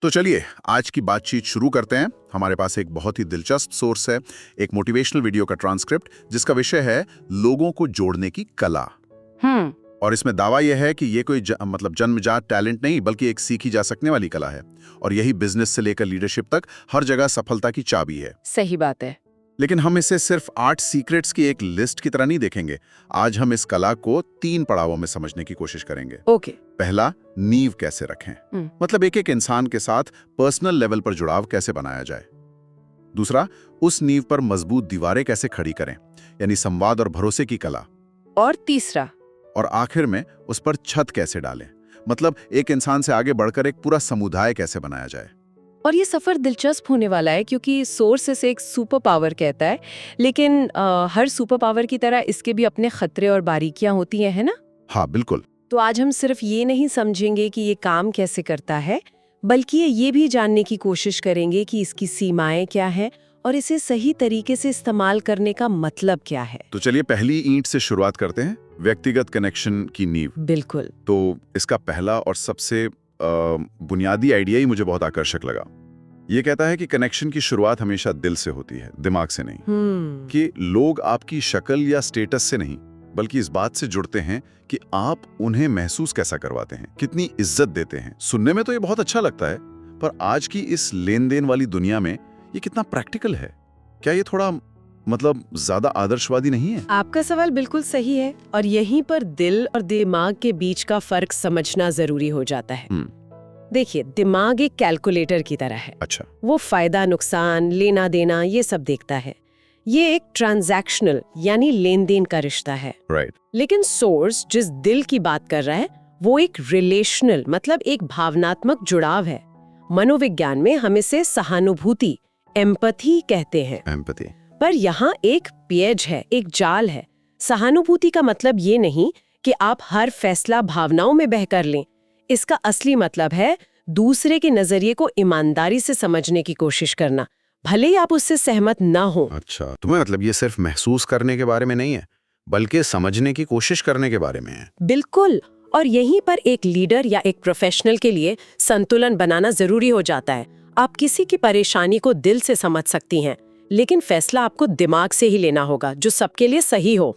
तो चलिए आज की बातचीत शुरू करते हैं। हमारे पास एक बहुत ही दिलचस्प सोर्स है, एक मोटिवेशनल वीडियो का ट्रांसक्रिप्ट जिसका विषय है लोगों को जोड़ने की कला। हम्म। और इसमें दावा यह है कि ये कोई मतलब जन्मजात टैलेंट नहीं बल्कि एक सीखी जा सकने वाली कला है। और यही बिजनेस से लेकर लीडरशिप तक हर जगह सफलता की चाबी है। सही बात है। लेकिन हम इसे सिर्फ 8 सीक्रेट्स की एक लिस्ट की तरह नहीं देखेंगे। आज हम इस कला को 3 पड़ावों में समझने की कोशिश करेंगे। ओके। पहला, नींव कैसे रखें, मतलब एक एक इंसान के साथ पर्सनल लेवल पर जुड़ाव कैसे बनाया जाए। दूसरा, उस नींव पर मजबूत दीवारें कैसे खड़ी करें, यानी संवाद और भरोसे की कला। और तीसरा, और आखिर में उस पर छत कैसे डालें, मतलब एक इंसान से आगे बढ़कर एक पूरा समुदाय कैसे बनाया जाए। और ये सफर दिलचस्प होने वाला है क्योंकि सोर्स इसे एक सुपर पावर कहता है, लेकिन हर सुपर पावर की तरह इसके भी अपने खतरे और बारीकियां होती हैं, है ना? हाँ बिल्कुल। तो आज हम सिर्फ ये नहीं समझेंगे कि ये काम कैसे करता है, बल्कि ये भी जानने की कोशिश करेंगे कि इसकी सीमाएं क्या हैं और इसे सही तरीके से इस्तेमाल करने का मतलब क्या है। तो चलिए पहली ईंट से शुरुआत करते हैं, व्यक्तिगत कनेक्शन की नींव। बिल्कुल। तो इसका पहला और सबसे बुनियादी आइडिया ही मुझे बहुत आकर्षक लगा। ये कहता है कि कनेक्शन की शुरुआत हमेशा दिल से होती है, दिमाग से नहीं। कि लोग आपकी शक्ल या स्टेटस से नहीं बल्कि इस बात से जुड़ते हैं कि आप उन्हें महसूस कैसा करवाते हैं, कितनी इज्जत देते हैं। सुनने में तो ये बहुत अच्छा लगता है, पर आज की इस लेन देन वाली दुनिया में ये कितना प्रैक्टिकल है? क्या ये थोड़ा मतलब ज्यादा आदर्शवादी नहीं है? आपका सवाल बिल्कुल सही है और यहीं पर दिल और दिमाग के बीच का फर्क समझना जरूरी हो जाता है। देखिए, दिमाग एक कैलकुलेटर की तरह है। अच्छा। वो फायदा नुकसान, लेना देना ये सब देखता है। ये एक ट्रांजैक्शनल यानी लेन देन का रिश्ता है। राइट। लेकिन सोर्स जिस दिल की बात कर रहा है वो एक रिलेशनल मतलब एक भावनात्मक जुड़ाव है। मनोविज्ञान में हम इसे सहानुभूति, एम्पैथी कहते हैं। एम्पैथी। पर यहाँ एक पेज है, एक जाल है। सहानुभूति का मतलब ये नहीं कि आप हर फैसला भावनाओं में बहकर लें। इसका असली मतलब है दूसरे के नजरिए को ईमानदारी से समझने की कोशिश करना, भले ही आप उससे सहमत ना हो। अच्छा, तुम्हें मतलब ये सिर्फ महसूस करने के बारे में नहीं है बल्कि समझने की कोशिश करने के बारे में है। बिल्कुल। और यहीं पर एक लीडर या एक प्रोफेशनल के लिए संतुलन बनाना जरूरी हो जाता है। आप किसी की परेशानी को दिल से समझ सकती हैं, लेकिन फैसला आपको दिमाग से ही लेना होगा जो सबके लिए सही हो।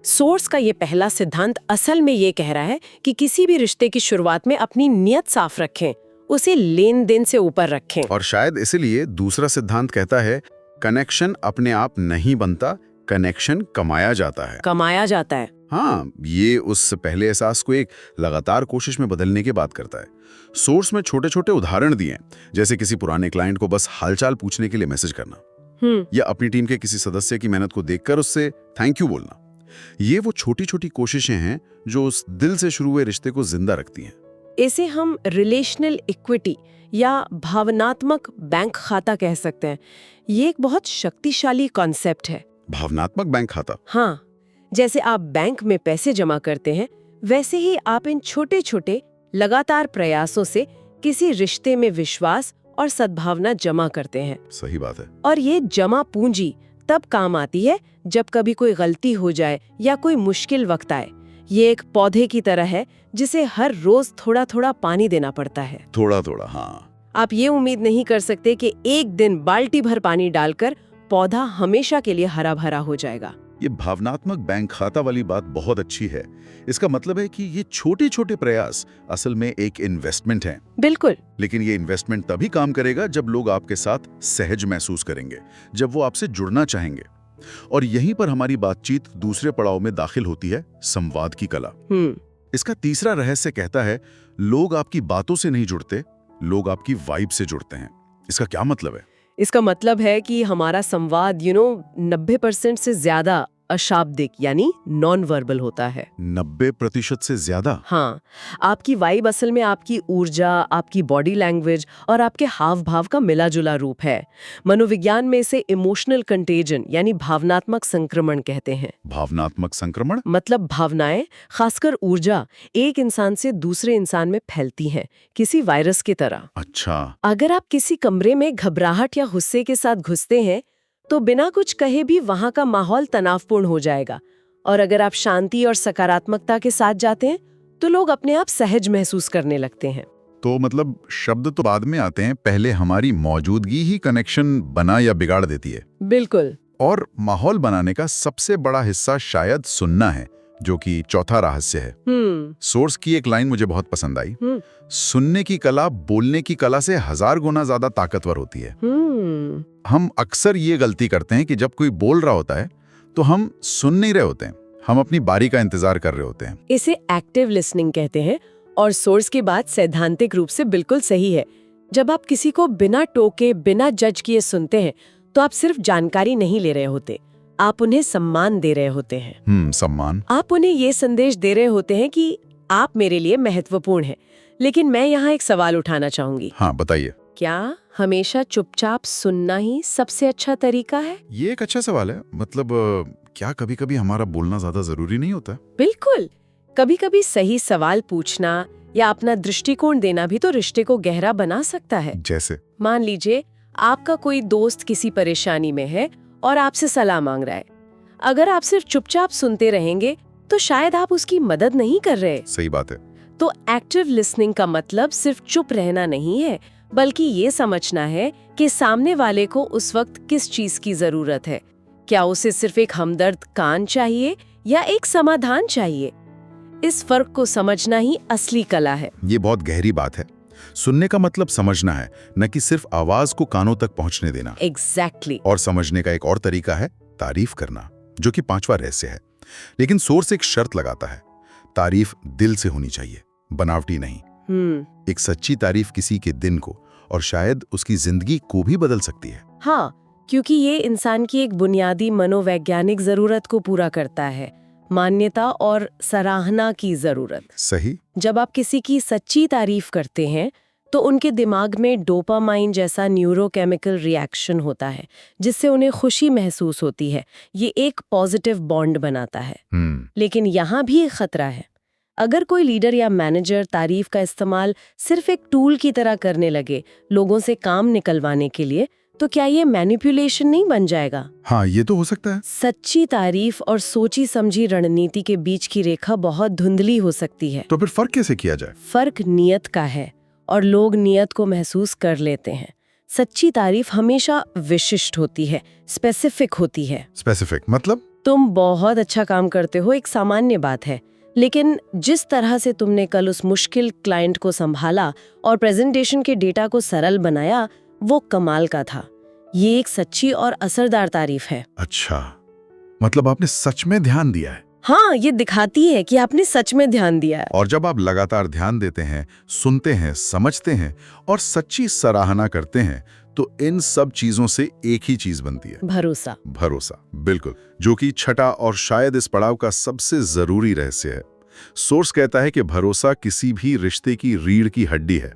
सोर्स का ये पहला सिद्धांत असल में ये कह रहा है कि किसी भी रिश्ते की शुरुआत में अपनी नियत साफ रखें, उसे लेन देन से ऊपर रखें। और शायद इसीलिए दूसरा सिद्धांत कहता है कनेक्शन अपने आप नहीं बनता, कनेक्शन कमाया जाता है। कमाया जाता है। हाँ, ये उस पहले एहसास को एक लगातार कोशिश में बदलने की बात करता है। सोर्स में छोटे छोटे उदाहरण दिए, जैसे किसी पुराने क्लाइंट को बस हालचाल पूछने के लिए मैसेज करना, या अपनी टीम के किसी सदस्य की मेहनत को देखकर उससे थैंक यू बोलना। ये वो छोटी छोटी कोशिशें हैं जो उस दिल से शुरू हुए रिश्ते को जिंदा रखती हैं। इसे हम रिलेशनल इक्विटी या भावनात्मक बैंक खाता कह सकते हैं। ये एक बहुत शक्तिशाली कॉन्सेप्ट है। भावनात्मक बैंक खाता? हाँ, जैसे आप बैंक में पैसे जमा करते हैं, वैसे ही आप इन छोटे छोटे लगातार प्रयासों से किसी रिश्ते में विश्वास और सद्भावना जमा करते हैं। सही बात है। और ये जमा पूंजी तब काम आती है जब कभी कोई गलती हो जाए या कोई मुश्किल वक्त आए। ये एक पौधे की तरह है जिसे हर रोज थोड़ा थोड़ा पानी देना पड़ता है। थोड़ा थोड़ा, हाँ। आप ये उम्मीद नहीं कर सकते कि एक दिन बाल्टी भर पानी डालकर पौधा हमेशा के लिए हरा भरा हो जाएगा। ये भावनात्मक बैंक खाता वाली बात बहुत अच्छी है। इसका मतलब है कि ये छोटे छोटे प्रयास असल में एक इन्वेस्टमेंट है। बिल्कुल। लेकिन ये इन्वेस्टमेंट तभी काम करेगा जब लोग आपके साथ सहज महसूस करेंगे, जब वो आपसे जुड़ना चाहेंगे। और यहीं पर हमारी बातचीत दूसरे पड़ाव में दाखिल होती है, संवाद की कला। इसका तीसरा रहस्य कहता है लोग आपकी बातों से नहीं जुड़ते, लोग आपकी वाइब से जुड़ते हैं। इसका क्या मतलब है? इसका मतलब है कि हमारा संवाद 90% से ज्यादा अशाब्दिक यानी नॉन वर्बल होता है। 90% से ज्यादा? हाँ, आपकी वाइब असल में आपकी ऊर्जा, आपकी बॉडी लैंग्वेज और आपके हाव भाव का मिला जुला रूप है। मनोविज्ञान में इसे इमोशनल कंटेजन यानी भावनात्मक संक्रमण कहते हैं। भावनात्मक संक्रमण मतलब भावनाएं, खासकर ऊर्जा, एक इंसान से दूसरे इंसान में फैलती हैं, किसी वायरस की तरह। अच्छा। अगर आप किसी कमरे में घबराहट या गुस्से के साथ घुसते हैं तो बिना कुछ कहे भी वहां का माहौल तनावपूर्ण हो जाएगा। और अगर आप शांति और सकारात्मकता के साथ जाते हैं तो लोग अपने आप सहज महसूस करने लगते हैं। तो मतलब शब्द तो बाद में आते हैं, पहले हमारी मौजूदगी ही कनेक्शन बना या बिगाड़ देती है। बिल्कुल। और माहौल बनाने का सबसे बड़ा हिस्सा शायद सुनना है, जो कि चौथा रहस्य है। सोर्स की एक लाइन मुझे बहुत पसंद आई। सुनने की कला बोलने की कला से 1000 गुना ज्यादा ताकतवर होती है। हम अक्सर ये गलती करते हैं कि जब कोई बोल रहा होता है तो हम सुन नहीं रहे होते हैं, हम अपनी बारी का इंतजार कर रहे होते हैं। इसे एक्टिव लिसनिंग कहते हैं और सोर्स की बात सैद्धांतिक रूप से बिल्कुल सही है। जब आप किसी को बिना टोके, बिना जज किए सुनते हैं तो आप सिर्फ जानकारी नहीं ले रहे होते, आप उन्हें सम्मान दे रहे होते हैं। सम्मान। आप उन्हें ये संदेश दे रहे होते हैं कि आप मेरे लिए महत्वपूर्ण हैं। लेकिन मैं यहाँ एक सवाल उठाना चाहूंगी। हाँ, बताइए। क्या हमेशा चुपचाप सुनना ही सबसे अच्छा तरीका है? ये एक अच्छा सवाल है। मतलब क्या कभी-कभी हमारा बोलना ज्यादा जरूरी नहीं होता? बिल्कुल। कभी-कभी सही सवाल पूछना या अपना दृष्टिकोण देना भी तो रिश्ते को गहरा बना सकता है। जैसे मान लीजिए आपका कोई दोस्त किसी परेशानी में है और आपसे सलाह मांग रहा है। अगर आप सिर्फ चुपचाप सुनते रहेंगे तो शायद आप उसकी मदद नहीं कर रहे। सही बात है। तो एक्टिव लिसनिंग का मतलब सिर्फ चुप रहना नहीं है, बल्कि ये समझना है कि सामने वाले को उस वक्त किस चीज की जरूरत है। क्या उसे सिर्फ एक हमदर्द कान चाहिए या एक समाधान चाहिए? इस फर्क को समझना ही असली कला है। ये बहुत गहरी बात है। सुनने का मतलब समझना है, न कि सिर्फ आवाज को कानों तक पहुंचने देना। एग्जैक्टली। और समझने का एक और तरीका है तारीफ करना, जो कि 5वां रहस्य है। लेकिन सोर्स एक शर्त लगाता है, तारीफ दिल से होनी चाहिए, बनावटी नहीं। एक सच्ची तारीफ किसी के दिन को और शायद उसकी जिंदगी को भी बदल सकती है। हाँ, क्योंकि ये इंसान की एक बुनियादी मनोवैज्ञानिक जरूरत को पूरा करता है, मान्यता और सराहना की जरूरत। सही। जब आप किसी की सच्ची तारीफ करते हैं तो उनके दिमाग में डोपामाइन जैसा न्यूरोकेमिकल रिएक्शन होता है, जिससे उन्हें खुशी महसूस होती है। ये एक पॉजिटिव बॉन्ड बनाता है। लेकिन यहाँ भी एक खतरा है। अगर कोई लीडर या मैनेजर तारीफ का इस्तेमाल सिर्फ एक टूल की तरह करने लगे, लोगों से काम निकलवाने के लिए, तो क्या ये मैनिपुलेशन नहीं बन जाएगा? हाँ, ये तो हो सकता है। सच्ची तारीफ और सोची समझी रणनीति के बीच की रेखा बहुत धुंधली हो सकती है। तो फिर फर्क कैसे किया जाए? फर्क नियत का है और लोग नियत को महसूस कर लेते हैं। सच्ची तारीफ हमेशा विशिष्ट होती है, स्पेसिफिक होती है। स्पेसिफिक मतलब? तुम बहुत अच्छा काम करते हो एक सामान्य बात है, लेकिन जिस तरह से तुमने कल उस मुश्किल क्लाइंट को संभाला और प्रेजेंटेशन के डेटा को सरल बनाया, वो कमाल का था। ये एक सच्ची और असरदार तारीफ है। अच्छा, मतलब आपने सच में ध्यान दिया है। हाँ, ये दिखाती है कि आपने सच में ध्यान दिया है। और जब आप लगातार ध्यान देते हैं, सुनते हैं, समझते हैं और सच्ची सराहना करते हैं, तो इन सब चीजों से एक ही चीज बनती है, भरोसा। भरोसा, बिल्कुल, जो कि छठा और शायद इस पड़ाव का सबसे जरूरी रहस्य है। सोर्स कहता है कि भरोसा किसी भी रिश्ते की रीढ़ की हड्डी है।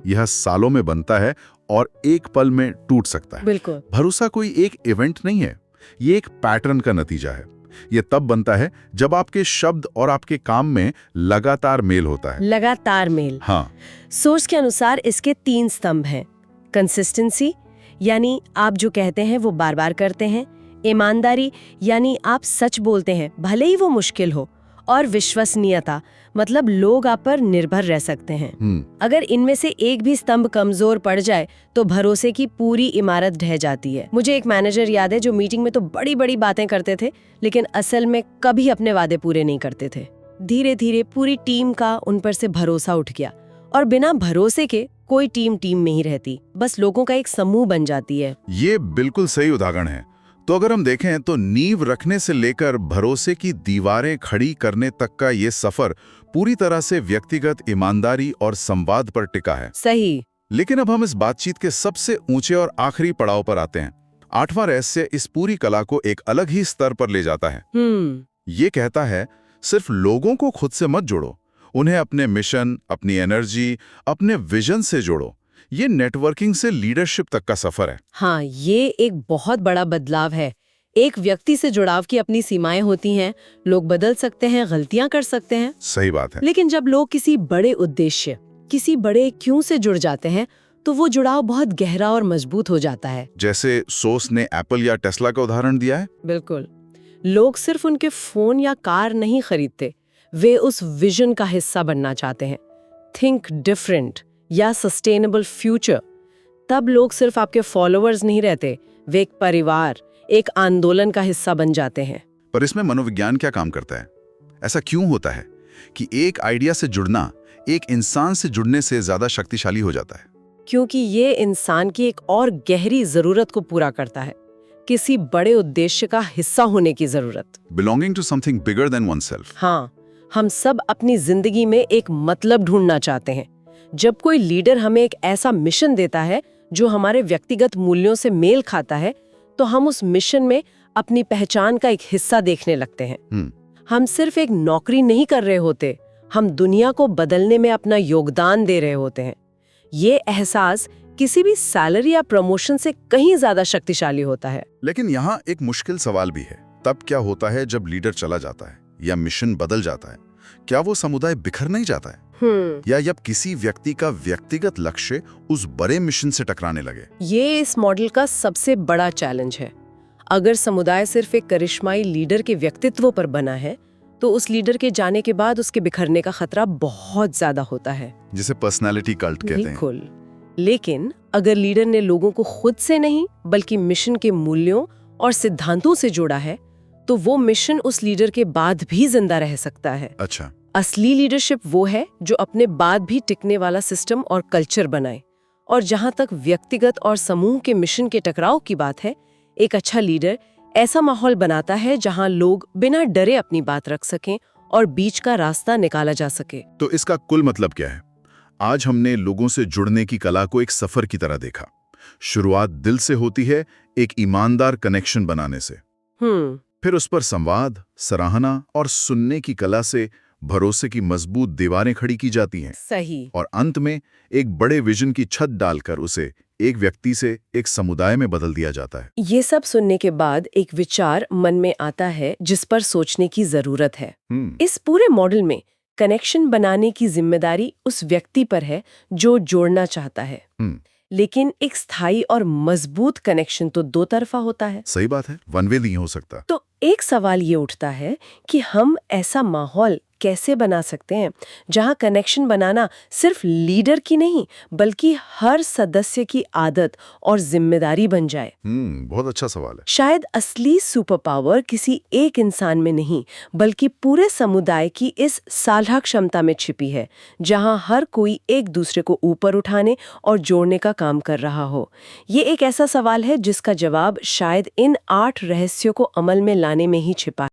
यह सालों में बनता है और एक पल में टूट सकता है। बिल्कुल। भरोसा कोई एक इवेंट नहीं है, ये एक पैटर्न का नतीजा है। ये तब बनता है जब आपके शब्द और आपके काम में लगातार मेल होता है। लगातार मेल। हाँ। सोर्स के अनुसार इसके 3 स्तंभ हैं। कंसिस्टेंसी, यानी आप जो कहते हैं वो बार बार करते हैं। ईमानदारी, यानी आप सच बोलते हैं भले ही वो मुश्किल हो। और विश्वसनीयता, मतलब लोग आप पर निर्भर रह सकते हैं। अगर इनमें से एक भी स्तंभ कमजोर पड़ जाए तो भरोसे की पूरी इमारत ढह जाती है। मुझे एक मैनेजर याद है जो मीटिंग में तो बड़ी बड़ी बातें करते थे, लेकिन असल में कभी अपने वादे पूरे नहीं करते थे। धीरे धीरे पूरी टीम का उन पर से भरोसा उठ गया और बिना भरोसे के कोई टीम में ही रहती, बस लोगों का एक समूह बन जाती है। ये बिल्कुल सही उदाहरण है। तो अगर हम देखें तो नींव रखने से लेकर भरोसे की दीवारें खड़ी करने तक का ये सफर पूरी तरह से व्यक्तिगत ईमानदारी और संवाद पर टिका है। सही। लेकिन अब हम इस बातचीत के सबसे ऊंचे और आखिरी पड़ाव पर आते हैं। 8वां रहस्य इस पूरी कला को एक अलग ही स्तर पर ले जाता है। ये कहता है, सिर्फ लोगों को खुद से मत जोड़ो, उन्हें अपने मिशन, अपनी एनर्जी, अपने विजन से जोड़ो। ये नेटवर्किंग से लीडरशिप तक का सफर है। हाँ, ये एक बहुत बड़ा बदलाव है। एक व्यक्ति से जुड़ाव की अपनी सीमाएं होती हैं, लोग बदल सकते हैं, गलतियां कर सकते हैं। सही बात है। लेकिन जब लोग किसी बड़े उद्देश्य, किसी बड़े क्यों से जुड़ जाते हैं, तो वो जुड़ाव बहुत गहरा और मजबूत हो जाता है। जैसे सोर्स ने एप्पल या टेस्ला का उदाहरण दिया है। बिल्कुल। लोग सिर्फ उनके फोन या कार नहीं खरीदते, वे उस विजन का हिस्सा बनना चाहते हैं। थिंक डिफरेंट, या सस्टेनेबल फ्यूचर, तब लोग सिर्फ आपके फॉलोअर्स नहीं रहते, वे एक परिवार, एक आंदोलन का हिस्सा बन जाते हैं। पर इसमें मनोविज्ञान क्या काम करता है? ऐसा क्यों होता है कि एक आइडिया से जुड़ना एक इंसान से जुड़ने से ज्यादा शक्तिशाली हो जाता है? क्योंकि ये इंसान की एक और गहरी जरूरत को पूरा करता है, किसी बड़े उद्देश्य का हिस्सा होने की जरूरत। Belonging to something bigger than oneself। हाँ, हम सब अपनी जिंदगी में एक मतलब ढूंढना चाहते हैं। जब कोई लीडर हमें एक ऐसा मिशन देता है जो हमारे व्यक्तिगत मूल्यों से मेल खाता है, तो हम उस मिशन में अपनी पहचान का एक हिस्सा देखने लगते हैं। हम सिर्फ एक नौकरी नहीं कर रहे होते, हम दुनिया को बदलने में अपना योगदान दे रहे होते हैं। ये एहसास किसी भी सैलरी या प्रमोशन से कहीं ज्यादा शक्तिशाली होता है। लेकिन यहाँ एक मुश्किल सवाल भी है, तब क्या होता है जब लीडर चला जाता है या मिशन बदल जाता है? क्या वो समुदाय बिखर नहीं जाता है? या जब किसी व्यक्ति का व्यक्तिगत लक्ष्य उस बड़े मिशन से टकराने लगे? ये इस मॉडल का सबसे बड़ा चैलेंज है। अगर समुदाय सिर्फ एक करिश्माई लीडर के व्यक्तित्व पर बना है, तो उस लीडर के जाने के बाद उसके बिखरने का खतरा बहुत ज्यादा होता है, जिसे पर्सनालिटी कल्ट कहते हैं। बिल्कुल। लेकिन अगर लीडर ने लोगों को खुद से नहीं बल्कि मिशन के मूल्यों और सिद्धांतों से जोड़ा है, तो वो मिशन उस लीडर के बाद भी जिंदा रह सकता है। अच्छा, असली लीडरशिप वो है जो अपने बाद भी टिकने वाला सिस्टम और कल्चर बनाए। और जहां तक व्यक्तिगत और समूह के मिशन के टकराव की बात है, एक अच्छा लीडर ऐसा माहौल बनाता है जहां लोग बिना डरे अपनी बात रख सकें और बीच का रास्ता निकाला जा सके। तो इसका कुल मतलब क्या है? आज हमने लोगों से जुड़ने की कला को एक सफर की तरह देखा। शुरुआत दिल से होती है, एक ईमानदार कनेक्शन बनाने से। फिर उस पर संवाद, सराहना और सुनने की कला से भरोसे की मजबूत दीवारें खड़ी की जाती हैं। सही। और अंत में एक बड़े विजन की छत डालकर उसे एक व्यक्ति से एक समुदाय में बदल दिया जाता है। ये सब सुनने के बाद एक विचार मन में आता है जिस पर सोचने की जरूरत है। इस पूरे मॉडल में कनेक्शन बनाने की जिम्मेदारी उस व्यक्ति पर है जो जोड़ना चाहता है। लेकिन एक स्थायी और मजबूत कनेक्शन तो दो तरफा होता है। सही बात है, वन वे नहीं हो सकता। तो एक सवाल ये उठता है कि हम ऐसा माहौल कैसे बना सकते हैं जहां कनेक्शन बनाना सिर्फ लीडर की नहीं बल्कि हर सदस्य की आदत और जिम्मेदारी बन जाए। बहुत अच्छा सवाल है। शायद असली सुपर पावर किसी एक इंसान में नहीं बल्कि पूरे समुदाय की इस साझा क्षमता में छिपी है, जहां हर कोई एक दूसरे को ऊपर उठाने और जोड़ने का काम कर रहा हो। ये एक ऐसा सवाल है जिसका जवाब शायद इन 8 रहस्यों को अमल में लाने में ही छिपा है।